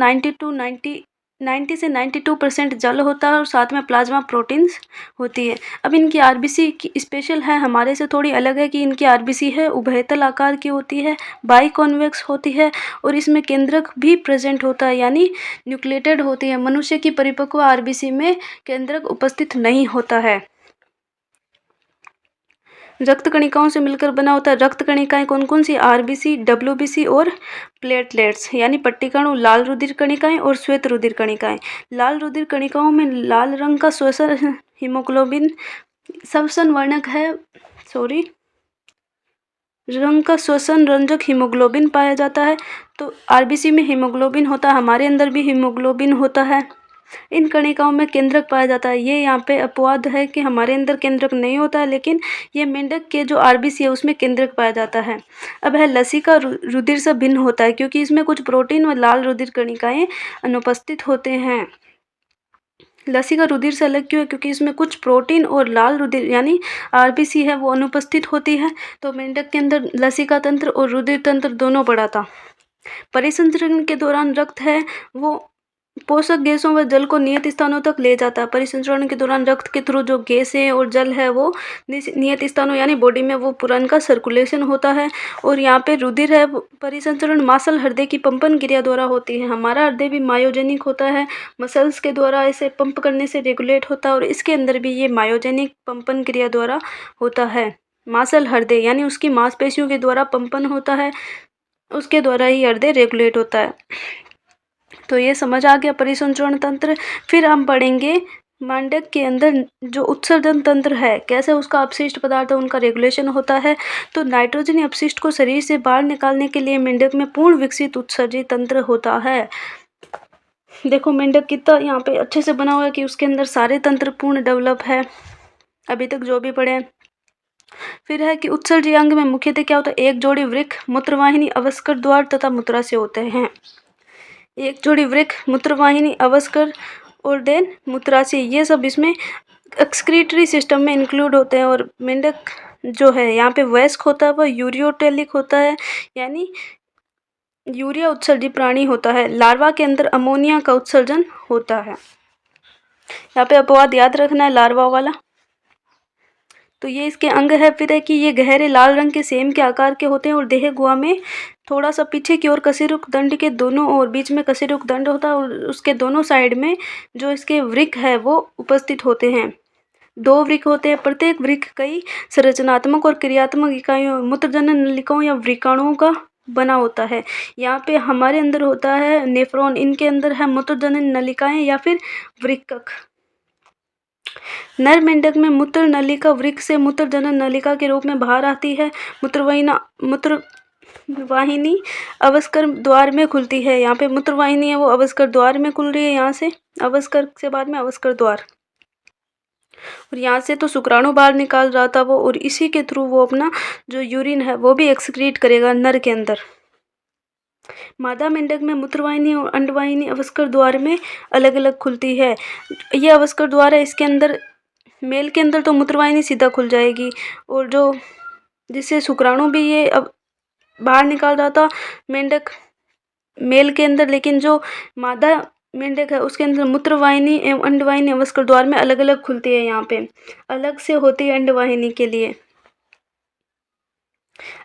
90 से 92% जल होता है और साथ में प्लाज्मा प्रोटीन्स होती है। अब इनकी आरबीसी स्पेशल है, हमारे से थोड़ी अलग है कि इनकी आरबीसी है उभयतल आकार की होती है, बाई कॉन्वेक्स होती है, और इसमें केंद्रक भी प्रेजेंट होता है, यानी न्यूक्लिएटेड होती है। मनुष्य की परिपक्व आरबीसी में केंद्रक उपस्थित नहीं होता है। रक्त कणिकाओं से मिलकर बना होता है। रक्त कणिकाएं कौन कौन सी? आरबीसी, डब्ल्यूबीसी और प्लेटलेट्स, यानी पट्टिकणु, लाल रुधिर कणिकाएं और श्वेत रुधिर कणिकाएं। लाल रुधिर कणिकाओं में लाल रंग का श्वसन हीमोग्लोबिन श्वसन वर्णक है, रंग का श्वसन रंजक हीमोग्लोबिन पाया जाता है। तो आरबीसी में हीमोग्लोबिन होता है, हमारे अंदर भी हीमोग्लोबिन होता है। इन कणिकाओं में केंद्रक पाया जाता है। ये यहाँ पे अपवाद है कि हमारे अंदर केंद्रक नहीं होता है, लेकिन ये मेंढक के जो आरबीसी है उसमें केंद्रक पाया जाता है। अब है लसिका रुधिर से भिन्न होता है, क्योंकि इसमें कुछ प्रोटीन और लाल रुधिर कणिकाएं अनुपस्थित होते हैं। लसिका रुधिर से अलग क्यों है? क्योंकि इसमें कुछ प्रोटीन और लाल रुधिर यानी आरबीसी है वो अनुपस्थित होती है। तो मेंढक के अंदर लसिका तंत्र और रुधिर तंत्र दोनों पड़ा था। परिसंचरण के दौरान रक्त है वो पोषक गैसों व जल को नियत स्थानों तक ले जाता है। परिसंचरण के दौरान रक्त के थ्रू जो गैसें और जल है वो नियत स्थानों यानी बॉडी में वो पूरा इनका सर्कुलेशन होता है। और यहाँ पे रुधिर है परिसंचरण मासल हृदय की पंपन क्रिया द्वारा होती है। हमारा हृदय भी मायोजेनिक होता है, मसल्स के द्वारा इसे पंप करने से रेगुलेट होता है, और इसके अंदर भी ये मायोजेनिक पंपन क्रिया द्वारा होता है। मासल हृदय यानी उसकी मांसपेशियों के द्वारा पंपन होता है, उसके द्वारा ही हृदय रेगुलेट होता है। तो ये समझ आ गया परिसंचरण तंत्र। फिर हम पढ़ेंगे मेंढक के अंदर जो उत्सर्जन तंत्र है, कैसे उसका अपशिष्ट पदार्थ है उनका रेगुलेशन होता है। तो नाइट्रोजन अपशिष्ट को शरीर से बाहर निकालने के लिए मेंढक में पूर्ण विकसित उत्सर्जित तंत्र होता है। देखो मेंढक कितना यहाँ पे अच्छे से बना हुआ है कि उसके अंदर सारे तंत्र पूर्ण डेवलप है अभी तक जो भी पढ़े हैं। फिर है कि उत्सर्जी अंग में मुख्यतः क्या होता है, एक जोड़ी वृक्क, मूत्रवाहिनी, अवस्कर द्वार तथा मूत्राशय होते हैं। एक जोड़ी वृक्क, मूत्रवाहिनी, अवस्कर और देन मूत्राशय, ये सब इसमें एक्सक्रीटरी सिस्टम में इंक्लूड होते हैं। और मेंढक जो है यहाँ पे वयस्क होता है वह यूरियोटेलिक होता है, यानी यूरिया उत्सर्जी प्राणी होता है। लार्वा के अंदर अमोनिया का उत्सर्जन होता है। यहाँ पे अपवाद याद रखना है लार्वा वाला। तो ये इसके अंग है। फिर है कि ये गहरे लाल रंग के सेम के आकार के होते हैं और देह गुहा में थोड़ा सा पीछे की ओर कशेरुक दंड के दोनों ओर, बीच में कशेरुक दंड होता है और उसके दोनों साइड में जो इसके वृक्क है वो उपस्थित होते हैं। 2 वृक्क होते हैं। प्रत्येक वृक्क कई संरचनात्मक और क्रियात्मक इकाइयों, मूत्रजनन नलिकाओं या वृक्काणुओं का बना होता है। यहाँ पे हमारे अंदर होता है नेफ्रॉन, इनके अंदर है मूत्रजनन नलिकाएं या फिर वृक्कक। नर मेंढक में मूत्र नलिका वृक्क से मूत्रजनन नलिका के रूप में बाहर आती है। मूत्रवाहिनी अवस्कर द्वार में खुलती है। यहाँ पे मूत्रवाहिनी है वो अवस्कर द्वार में खुल रही है, यहाँ से अवस्कर से बाद में अवस्कर द्वार, और यहाँ से तो शुक्राणु बाहर निकाल रहा था वो, और इसी के थ्रू वो अपना जो यूरिन है वो भी एक्सक्रीट करेगा नर के अंदर। मादा मेंढक में मूत्रवाहिनी और अंडवाहिनी अवस्कर द्वार में अलग अलग खुलती है। ये अवस्कर द्वार है, इसके अंदर मेल के अंदर तो मूत्रवाहिनी सीधा खुल जाएगी, और जो जिससे शुक्राणु भी ये अब बाहर निकाल रहा था मेंढक मेल के अंदर, लेकिन जो मादा मेंढक है उसके अंदर मूत्रवाहिनी एवं अंडवाहिनी अवस्कर द्वार में अलग अलग खुलती है। यहाँ पे अलग से होती है अंडवाहिनी के लिए।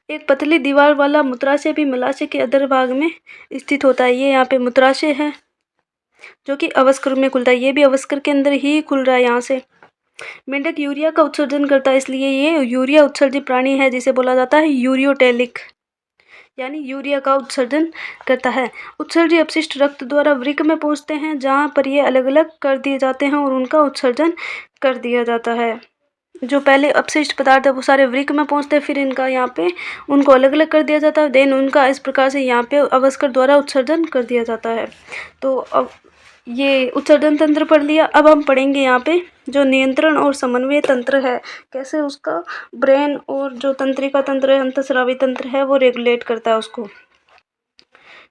एक पतली दीवार वाला मूत्राशय भी मलाशय के अधर भाग में स्थित होता है। ये यहाँ पे मूत्राशय है जो कि अवस्कर में खुलता है, ये भी अवस्कर के अंदर ही खुल रहा है। यहाँ से मेंढक यूरिया का उत्सर्जन करता है, इसलिए ये यूरिया उत्सर्जी प्राणी है जिसे बोला जाता है यूरियोटेलिक, यानी यूरिया का उत्सर्जन करता है। उत्सर्जी अपशिष्ट रक्त द्वारा वृक्क में पहुंचते हैं, जहां पर ये अलग अलग कर दिए जाते हैं और उनका उत्सर्जन कर दिया जाता है। जो पहले अपशिष्ट पदार्थ है वो सारे वृक्क में पहुंचते हैं, फिर इनका यहाँ पे उनको अलग अलग कर दिया जाता है, देन उनका इस प्रकार से यहाँ पे अवस्कर द्वारा उत्सर्जन कर दिया जाता है। तो अब ये उत्सर्जन तंत्र पढ़ लिया। अब हम पढ़ेंगे यहाँ पे जो नियंत्रण और समन्वय तंत्र है, कैसे उसका ब्रेन और जो तंत्रिका तंत्र है, अंतःस्रावी तंत्र है, वो रेगुलेट करता है उसको।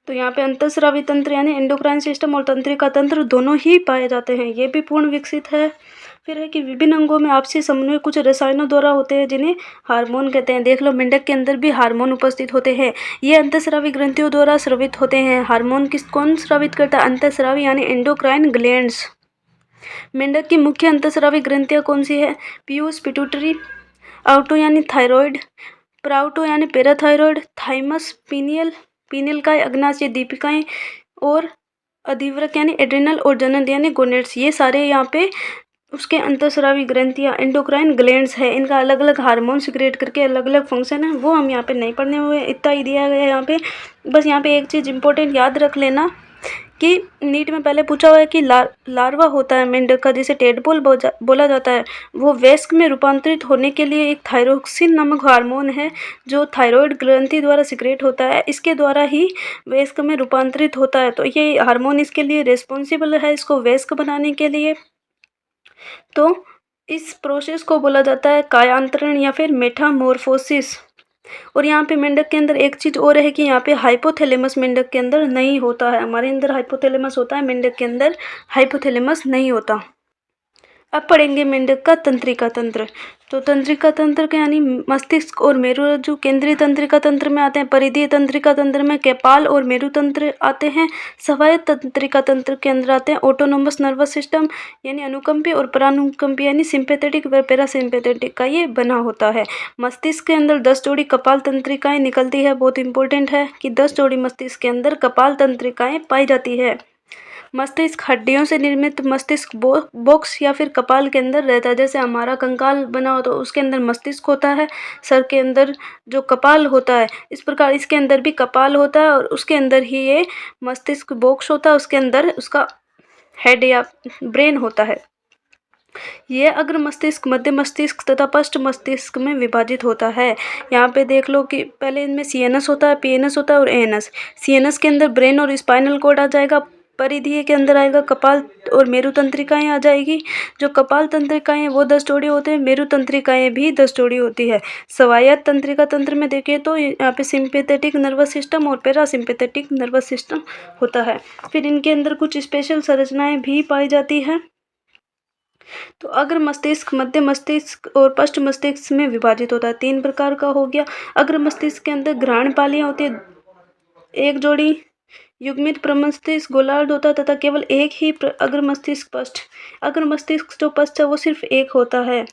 तो यहाँ पे अंतःस्रावी तंत्र यानी एंडोक्राइन सिस्टम और तंत्रिका तंत्र दोनों ही पाए जाते हैं, ये भी पूर्ण विकसित है। फिर है कि विभिन्न अंगों में आपसी समन्वय कुछ रसायनों द्वारा होते हैं जिन्हें हार्मोन कहते हैं। देख लो मेंढक के अंदर भी हार्मोन उपस्थित होते हैं, ये अंतःस्रावी ग्रंथियों द्वारा स्रावित होते हैं। हार्मोन कौन स्रावित करता है? अंतःस्रावी यानी एंडोक्राइन ग्लैंड्स। मेंढक की मुख्य अंतःस्रावी ग्रंथियां कौन सी है? पीयूष, पिट्यूटरी, आउटो यानी थायराइड, प्राउटो यानी पैराथायराइड, थाइमस, पीनियल, पीनियलकाय, अग्नाशय दीपिकाएं, और अधिवृक्क यानी एड्रिनल, और जनन यानी गोनेड्स। ये सारे यहाँ पे उसके अंतःस्रावी ग्रंथियाँ एंडोक्राइन ग्लैंड्स है। इनका अलग अलग हार्मोन सिक्रेट करके अलग अलग फंक्शन है, वो हम यहाँ पे नहीं पढ़ने हुए, इतना ही दिया गया है यहाँ पे। बस यहाँ पे एक चीज़ इंपॉर्टेंट याद रख लेना कि नीट में पहले पूछा हुआ है कि लार्वा होता है मेंढक का, जिसे टेडपोल बोला जाता है, वो वयस्क में रूपांतरित होने के लिए एक थायरोक्सिन नामक हार्मोन है जो थायराइड ग्रंथि द्वारा सिक्रेट होता है, इसके द्वारा ही वयस्क में रूपांतरित होता है। तो ये हार्मोन इसके लिए रिस्पॉन्सिबल है, इसको वयस्क बनाने के लिए। तो इस प्रोसेस को बोला जाता है कायांतरण या फिर मेटामॉर्फोसिस। और यहाँ पे मेंढक के अंदर एक चीज़ और है कि यहाँ पे हाइपोथैलेमस मेंढक के अंदर नहीं होता है। हमारे अंदर हाइपोथैलेमस होता है, मेंढक के अंदर हाइपोथैलेमस नहीं होता। अब पढ़ेंगे मेंढक का तंत्रिका तंत्र। तो तंत्रिका तंत्र के यानी मस्तिष्क और मेरुरज्जु केंद्रीय तंत्रिका तंत्र में आते हैं। परिधीय तंत्रिका तंत्र में कपाल और मेरु तंत्र आते हैं। स्वायत्त तंत्रिका तंत्र के अंदर आते हैं ऑटोनोमस नर्वस सिस्टम यानी अनुकंपी, और परानुकंपी यानी सिंपैथेटिक व पैरासिम्पैथेटिक का ये बना होता है। मस्तिष्क के अंदर 10 जोड़ी कपाल तंत्रिकाएं निकलती है। बहुत इंपॉर्टेंट है कि 10 जोड़ी मस्तिष्क के अंदर कपाल तंत्रिकाएं पाई जाती है। मस्तिष्क हड्डियों से निर्मित मस्तिष्क बॉक्स या फिर कपाल के अंदर रहता है। जैसे हमारा कंकाल बना हो तो उसके अंदर मस्तिष्क होता है, सर के अंदर जो कपाल होता है, इस प्रकार इसके अंदर भी कपाल होता है और उसके अंदर ही ये मस्तिष्क बॉक्स होता है, उसके अंदर उसका हेड या ब्रेन होता है। यह अग्र मस्तिष्क, मध्य मस्तिष्क तथा पश्च मस्तिष्क में विभाजित होता है। यहाँ पे देख लो कि पहले इनमें सीएनएस होता है, पीएनएस होता है और एएनएस। सीएनएस के अंदर ब्रेन और स्पाइनल कॉर्ड आ जाएगा, परिधीय के अंदर आएगा कपाल और मेरु तंत्रिकाएँ आ जाएगी। जो कपाल तंत्रिकाएँ हैं वो 10 जोड़ी होते हैं, मेरु तंत्रिकाएँ भी 10 जोड़ी होती है। स्वायत्त तंत्रिका तंत्र में देखें तो यहाँ पे सिंपैथेटिक नर्वस सिस्टम और पैरासिम्पैथेटिक नर्वस सिस्टम होता है। फिर इनके अंदर कुछ स्पेशल संरचनाएँ भी पाई जाती है। तो अग्र मस्तिष्क, मध्य मस्तिष्क और पश्च मस्तिष्क में विभाजित होता है। 3 प्रकार का हो गया। अग्र मस्तिष्क के अंदर घ्राणपालियाँ होती है 1 जोड़ी, युग्मित प्रमस्तिष्क गोलार्ध होता है तथा केवल एक ही अग्र मस्तिष्क पश्च। अग्र मस्तिष्क जो पश्च है वो सिर्फ एक होता है।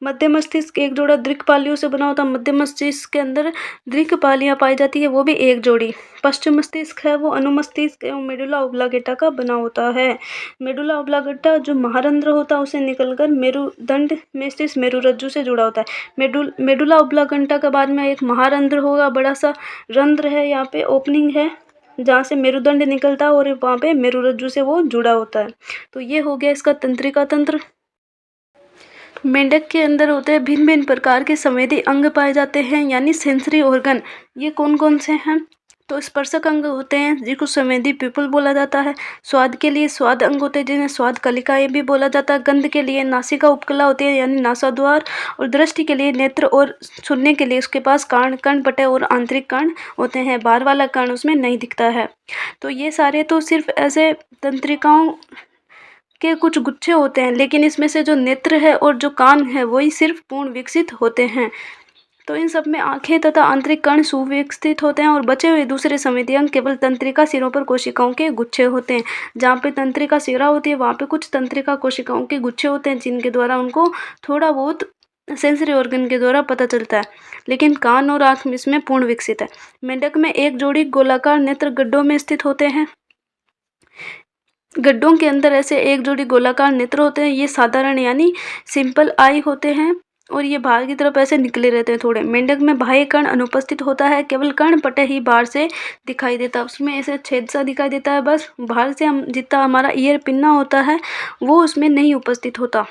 मध्य मस्तिष्क 1 जोड़ा दृक्पालियों से बना होता है। मध्य मस्तिष्क के अंदर दृक्पालियाँ पाई जाती है, वो भी 1 जोड़ी। पश्चिम मस्तिष्क है वो अनुमस्तिष्क एवं मेडुला ओब्लांगेटा का बना होता है। मेडुला ओब्लांगेटा जो महारंध्र होता है उसे निकलकर मेरुदंड मस्तिष्क मेरुरज्जु से जुड़ा होता है। मेडुला ओब्लांगेटा के बाद में एक महारंध्र होगा, बड़ा सा रंध्र है, यहाँ पे ओपनिंग है जहाँ से मेरुदंड निकलता है और वहाँ पे मेरुरज्जु से वो जुड़ा होता है। तो ये हो गया इसका तंत्रिका तंत्र। मेंढक के अंदर होते हैं भिन्न भिन्न प्रकार के संवेदी अंग पाए जाते हैं, यानी सेंसरी ऑर्गन। ये कौन कौन से हैं? तो स्पर्शक अंग होते हैं जिनको संवेदी पीपल बोला जाता है। स्वाद के लिए स्वाद अंग होते हैं जिन्हें स्वाद कलिकाएं भी बोला जाता है। गंध के लिए नासिका उपकला होती है यानी नासाद्वार। और दृष्टि के लिए नेत्र और सुनने के लिए उसके पास कान, कर्णपटय और आंतरिक कर्ण होते हैं। बाहर वाला कर्ण उसमें नहीं दिखता है। तो ये सारे तो सिर्फ ऐसे तंत्रिकाओं के कुछ गुच्छे होते हैं, लेकिन इसमें से जो नेत्र है और जो कान है वही सिर्फ पूर्ण विकसित होते हैं। तो इन सब में आंखें तथा आंतरिक कर्ण सुविकसित होते हैं और बचे हुए दूसरे संवेदी अंग केवल तंत्रिका सिरों पर कोशिकाओं के गुच्छे होते हैं। जहाँ पे तंत्रिका सिरा होती है वहाँ पे कुछ तंत्रिका कोशिकाओं के गुच्छे होते हैं जिनके द्वारा उनको थोड़ा बहुत सेंसरी ऑर्गन के द्वारा पता चलता है, लेकिन कान और आँख इसमें पूर्ण विकसित है। मेंढक में 1 जोड़ी गोलाकार नेत्र गड्ढों में स्थित होते हैं। गड्ढों के अंदर ऐसे 1 जोड़ी गोलाकार नेत्र होते हैं। ये साधारण यानी सिंपल आई होते हैं और ये बाहर की तरफ ऐसे निकले रहते हैं थोड़े। मेंढक में बाह्य कर्ण अनुपस्थित होता है, केवल कर्णपटय ही बाहर से दिखाई देता है। उसमें ऐसे छेद सा दिखाई देता है, बस बाहर से हम जितना हमारा ईयर पिन्ना होता है वो उसमें नहीं उपस्थित होता।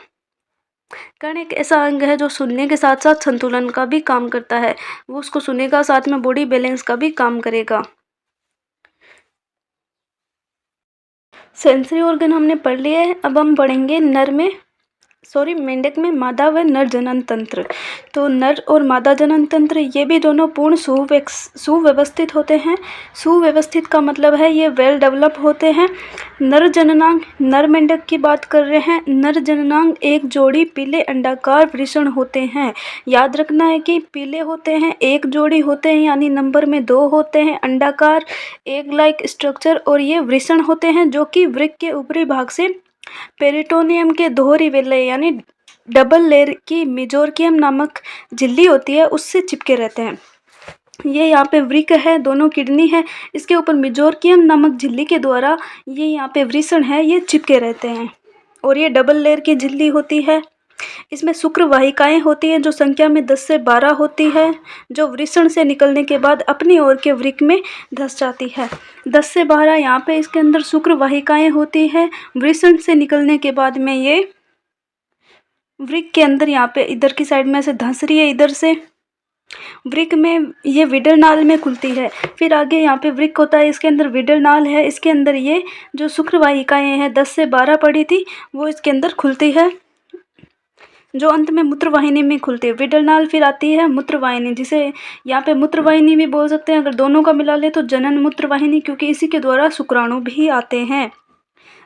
कर्ण एक ऐसा अंग है जो सुनने के साथ साथ संतुलन का भी काम करता है। वो उसको सुनेगा, साथ में बॉडी बैलेंस का भी काम करेगा। सेंसरी ऑर्गन हमने पढ़ लिया है। अब हम पढ़ेंगे मेंढक में मादा व नर जनन तंत्र। तो नर और मादा जनन तंत्र ये भी दोनों पूर्ण सुव्यवस्थित होते हैं। सुव्यवस्थित का मतलब है ये वेल डेवलप होते हैं। नर जननांग, नर मेंढक की बात कर रहे हैं। नर जननांग 1 जोड़ी पीले अंडाकार वृषण होते हैं। याद रखना है कि पीले होते हैं, 1 जोड़ी होते हैं यानी नंबर में 2 होते हैं, अंडाकार, एग लाइक स्ट्रक्चर, और ये वृषण होते हैं जो कि वृक्क के ऊपरी भाग से पेरिटोनियम के दोहरी विलय यानी डबल लेयर की मेजोरकियम नामक झिल्ली होती है उससे चिपके रहते हैं। ये यहाँ पे वृक्क है, दोनों किडनी है, इसके ऊपर मेजोरकियम नामक झिल्ली के द्वारा ये यहाँ पे वृषण है ये चिपके रहते हैं और ये डबल लेयर की झिल्ली होती है। इसमें शुक्र वाहिकाएँ होती हैं जो संख्या में 10 से 12 होती है, जो वृषण से निकलने के बाद अपनी ओर के वृक्क में धस जाती है। 10 से 12 यहाँ पे इसके अंदर शुक्र वाहिकाएँ होती हैं। वृषण से निकलने के बाद में ये वृक्क के अंदर यहाँ पे इधर की साइड में से धंस रही है, इधर से वृक्क में ये विडर नाल में खुलती है। फिर आगे यहाँ पे वृक्क होता है, इसके अंदर विडर नाल है, इसके अंदर ये जो शुक्र वाहिकाएँ हैं 10 से 12 पड़ी थी वो इसके अंदर खुलती है, जो अंत में मूत्रवाहिनी में खुलती है। विडर नाल फिर आती है मूत्रवाहिनी, जिसे यहाँ पे मूत्रवाहिनी भी बोल सकते हैं। अगर दोनों का मिला ले तो जनन मूत्रवाहिनी, क्योंकि इसी के द्वारा शुक्राणु भी आते हैं।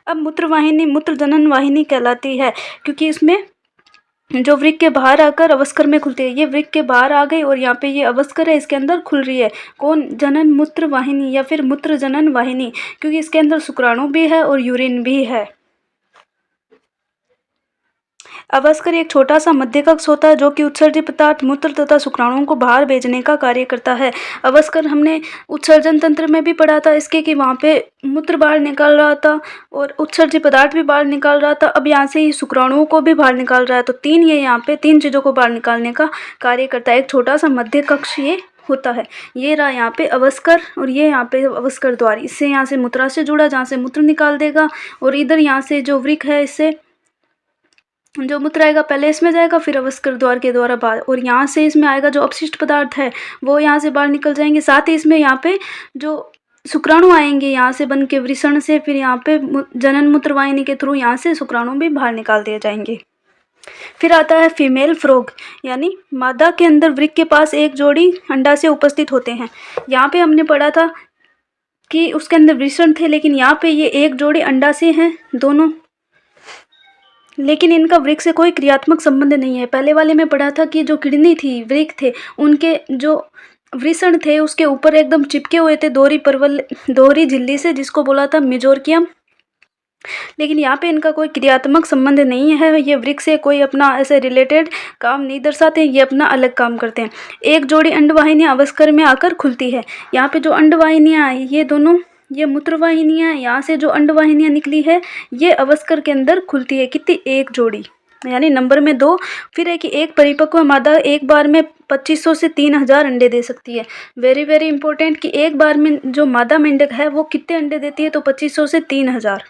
अब मूत्रवाहिनी मूत्र जनन वाहिनी कहलाती है क्योंकि इसमें जो वृक्क के बाहर आकर अवस्कर में खुलती है। ये वृक्क के बाहर आ गई और यहाँ पे ये अवस्कर है, इसके अंदर खुल रही है। कौन? जनन मूत्र वाहिनी या फिर मूत्र जनन वाहिनी, क्योंकि इसके अंदर शुक्राणु भी है और यूरिन भी है। अवस्कर एक छोटा सा मध्य कक्ष होता है जो कि उत्सर्जित पदार्थ मूत्र तथा शुक्राणुओं को बाहर भेजने का कार्य करता है। अवस्कर हमने उत्सर्जन तंत्र में भी पढ़ा था इसके कि वहाँ पे मूत्र बाहर निकाल रहा था और उत्सर्जित पदार्थ भी बाहर निकाल रहा था। अब यहाँ से ही शुक्राणुओं को भी बाहर निकाल रहा है। तो ये यहाँ पे 3 चीज़ों को बाहर निकालने का कार्य करता है। एक छोटा सा मध्य कक्ष ये होता है। ये रहा यहाँ पे अवस्कर और ये यहाँ पे अवस्कर द्वार, इससे यहाँ से मूत्रा से जुड़ा, जहाँ से मूत्र निकाल देगा। और इधर यहाँ से जो वृक्क है इससे जो मूत्र आएगा पहले इसमें जाएगा, फिर अवस्कर द्वार के द्वारा बाहर, और यहाँ से इसमें आएगा जो अपशिष्ट पदार्थ है वो यहाँ से बाहर निकल जाएंगे। साथ ही इसमें यहाँ पे जो शुक्राणु आएंगे यहाँ से बन के वृषण से, फिर यहाँ पे जनन मूत्र वाहिनी के थ्रू यहाँ से शुक्राणु भी बाहर निकाल दिए जाएंगे। फिर आता है फीमेल फ्रॉग, यानी मादा के अंदर वृक्क के पास एक जोड़ी अंडा से उपस्थित होते हैं। यहाँ पे हमने पढ़ा था कि उसके अंदर वृषण थे, लेकिन यहाँ पे ये एक जोड़ी अंडा से हैं दोनों, लेकिन इनका वृक्क से कोई क्रियात्मक संबंध नहीं है। पहले वाले में पढ़ा था कि जो किडनी थी, वृक्क थे, उनके जो वृषण थे उसके ऊपर एकदम चिपके हुए थे दोहरी झिल्ली से, जिसको बोला था मेजोर्कियम। लेकिन यहाँ पे इनका कोई क्रियात्मक संबंध नहीं है, ये वृक्क से कोई अपना ऐसे रिलेटेड काम नहीं दर्शाते, ये अपना अलग काम करते हैं। एक जोड़ी अंडवाहिनियाँ अवस्कर में आकर खुलती है। यहाँ पे जो अंडवाहिनियाँ आई ये दोनों, ये मूत्रवाहिनियाँ, यहाँ से जो अंडवाहिनियाँ निकली है ये अवस्कर के अंदर खुलती है। कितनी? एक जोड़ी, यानी नंबर में 2। फिर है कि एक परिपक्व मादा एक बार में 2500 से 3000 अंडे दे सकती है। वेरी वेरी इंपॉर्टेंट कि एक बार में जो मादा मेंढक है वो कितने अंडे देती है? तो 2500 से 3000।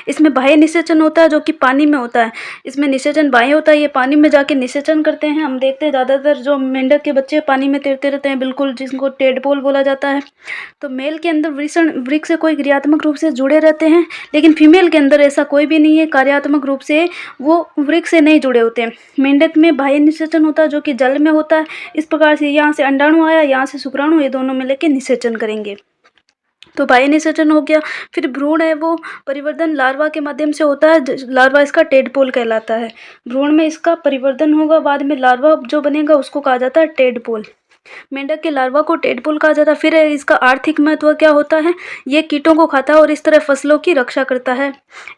इसमें बाह्य निषेचन होता है जो कि पानी में होता है। इसमें निषेचन बाह्य होता है, ये पानी में जाके निषेचन करते हैं। हम देखते हैं ज़्यादातर जो मेंढक के बच्चे पानी में तैरते रहते हैं, बिल्कुल, जिसको टेडपोल बोला जाता है। तो मेल के अंदर वृक्क से कोई क्रियात्मक रूप से जुड़े रहते हैं, लेकिन फीमेल के अंदर ऐसा कोई भी नहीं है, कार्यात्मक रूप से वो वृक्क से नहीं जुड़े होते हैं। मेंढक में बाह्य निषेचन होता है जो कि जल में होता है। इस प्रकार से यहाँ से अंडाणु आया, यहाँ से शुक्राणु, ये दोनों मिलकर के निषेचन करेंगे, तो बाह्य निषेचन हो गया। फिर भ्रूण है वो परिवर्धन लार्वा के माध्यम से होता है। लार्वा इसका टेडपोल कहलाता है। भ्रूण में इसका परिवर्धन होगा, बाद में लार्वा जो बनेगा उसको कहा जाता है टेडपोल। मेंढक के लार्वा को टेडपोल कहा जाता है। फिर इसका आर्थिक महत्व क्या होता है? ये कीटों को खाता है और इस तरह फसलों की रक्षा करता है,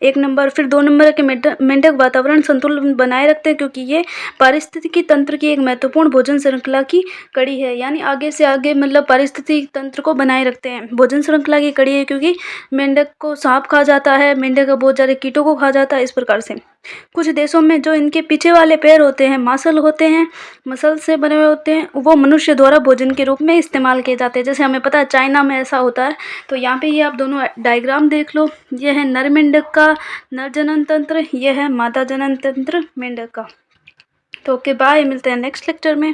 1 नंबर। फिर 2 नंबर के मेंढक वातावरण संतुलन बनाए रखते हैं, क्योंकि ये पारिस्थितिकी तंत्र की एक महत्वपूर्ण भोजन श्रृंखला की कड़ी है, यानी आगे से आगे मतलब पारिस्थितिकी तंत्र को बनाए रखते हैं। भोजन श्रृंखला की कड़ी है, क्योंकि मेंढक को सांप खा जाता है, मेंढक का बहुत सारे कीटों को खा जाता है। इस प्रकार से कुछ देशों में जो इनके पीछे वाले पैर होते हैं, मासल होते हैं, मसल से बने हुए होते हैं, वो मनुष्य द्वारा भोजन के रूप में इस्तेमाल किए जाते हैं। जैसे हमें पता है चाइना में ऐसा होता है। तो यहाँ पे ये आप दोनों डायग्राम देख लो, ये है नर मेंढक का नर जनन तंत्र, ये है मादा जनन तंत्र मेंढक का। तो ओके, बाय, मिलते हैं नेक्स्ट लेक्चर में।